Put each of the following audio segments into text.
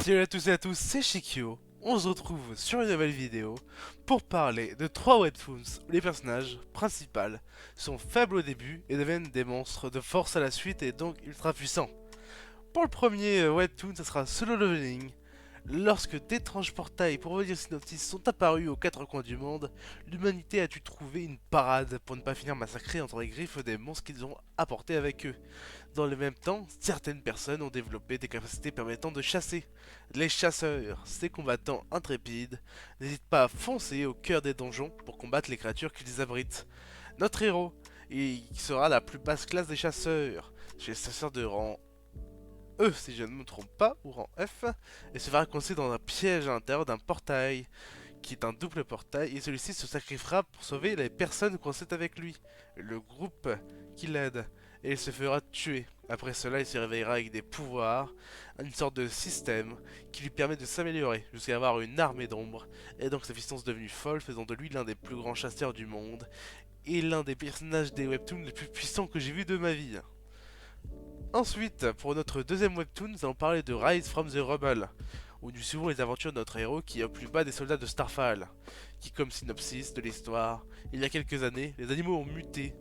Salut à tous et à tous, c'est Shikyo. On se retrouve sur une nouvelle vidéo pour parler de 3 webtoons où les personnages principaux sont faibles au début et deviennent des monstres de force à la suite et donc ultra puissants. Pour le premier webtoon, ça sera Solo Leveling. Lorsque d'étranges portails pour revenir synopsis sont apparus aux quatre coins du monde, l'humanité a dû trouver une parade pour ne pas finir massacrée entre les griffes des monstres qu'ils ont apportés avec eux. Dans le même temps, certaines personnes ont développé des capacités permettant de chasser. Les chasseurs, ces combattants intrépides, n'hésitent pas à foncer au cœur des donjons pour combattre les créatures qui les abritent. Notre héros, il sera la plus basse classe des chasseurs, chez les chasseurs de rang E si je ne me trompe pas, ou rang F, et se fera coincer dans un piège à l'intérieur d'un portail, qui est un double portail, et celui-ci se sacrifiera pour sauver les personnes coincées avec lui, le groupe qui l'aide, et il se fera tuer. Après cela, il se réveillera avec des pouvoirs, une sorte de système qui lui permet de s'améliorer jusqu'à avoir une armée d'ombre, et donc sa puissance devenue folle, faisant de lui l'un des plus grands chasseurs du monde, et l'un des personnages des webtoons les plus puissants que j'ai vu de ma vie. Ensuite, pour notre deuxième webtoon, nous allons parler de Rise from the Rubble, où nous suivons les aventures de notre héros qui est au plus bas des soldats de Starfall, qui comme synopsis de l'histoire, il y a quelques années, les animaux ont muté,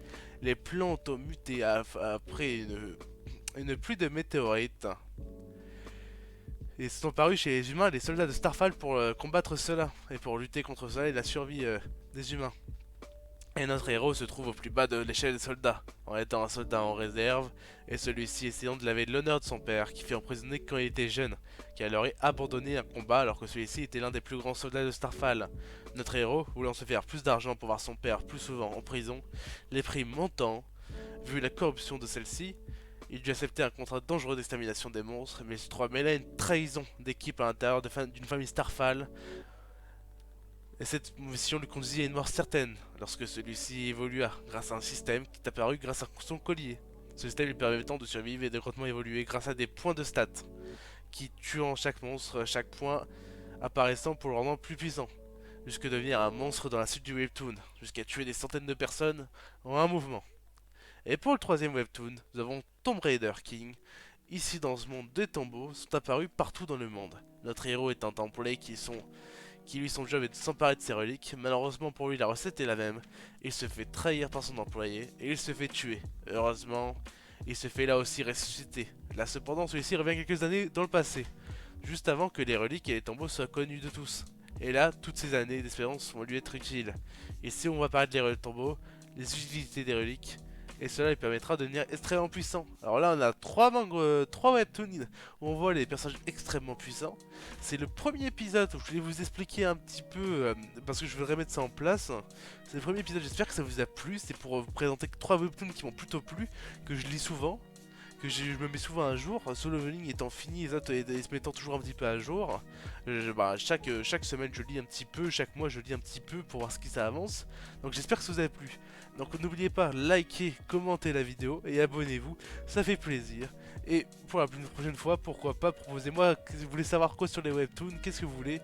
les plantes ont muté après une pluie de météorites, et sont parus chez les humains les soldats de Starfall pour combattre cela, et pour lutter contre cela et la survie des humains. Et notre héros se trouve au plus bas de l'échelle des soldats, en étant un soldat en réserve, et celui-ci essayant de laver l'honneur de son père, qui fut emprisonné quand il était jeune, qui alors abandonné un combat alors que celui-ci était l'un des plus grands soldats de Starfall. Notre héros, voulant se faire plus d'argent pour voir son père plus souvent en prison, les prix montant, vu la corruption de celle-ci, il dut accepter un contrat dangereux d'extermination des monstres, mais il se trouve mêlé à une trahison d'équipe à l'intérieur d'une famille Starfall, et cette mission lui conduisit à une mort certaine lorsque celui-ci évolua grâce à un système qui est apparu grâce à son collier. Ce système lui permettant de survivre et de grandement évoluer grâce à des points de stats qui tuant chaque monstre, chaque point apparaissant pour le rendre plus puissant, jusque devenir un monstre dans la suite du webtoon, jusqu'à tuer des centaines de personnes en un mouvement. Et pour le troisième webtoon, nous avons Tomb Raider King. Ici dans ce monde, des tombeaux sont apparus partout dans le monde. Notre héros est un templier qui lui son job est de s'emparer de ses reliques. Malheureusement pour lui la recette est la même. Il se fait trahir par son employé et il se fait tuer. Heureusement, il se fait là aussi ressusciter. Là cependant celui-ci revient quelques années dans le passé, juste avant que les reliques et les tombeaux soient connus de tous. Et là, toutes ces années d'espérance vont lui être utiles. Ici on va parler des tombeaux, les utilités des reliques, et cela lui permettra de devenir extrêmement puissant. Alors là on a trois webtoons où on voit les personnages extrêmement puissants. C'est le premier épisode où je voulais vous expliquer un petit peu, parce que je voudrais mettre ça en place. C'est le premier épisode, j'espère que ça vous a plu. C'est pour vous présenter 3 webtoons qui m'ont plutôt plu, que je lis souvent, que je me mets souvent à jour. Solo Leveling étant fini, les autres se mettant toujours un petit peu à jour. Chaque semaine je lis un petit peu, chaque mois je lis un petit peu pour voir ce qui ça avance. Donc j'espère que ça vous a plu. Donc n'oubliez pas, likez, commentez la vidéo et abonnez-vous, ça fait plaisir. Et pour la prochaine fois, pourquoi pas, proposez-moi, vous voulez savoir quoi sur les webtoons, qu'est-ce que vous voulez?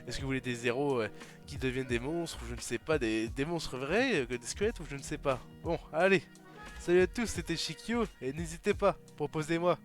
Est-ce que vous voulez des héros qui deviennent des monstres, ou je ne sais pas, des monstres vrais, des squelettes, ou je ne sais pas. Bon, allez, salut à tous, c'était Shikyo, et n'hésitez pas, proposez-moi.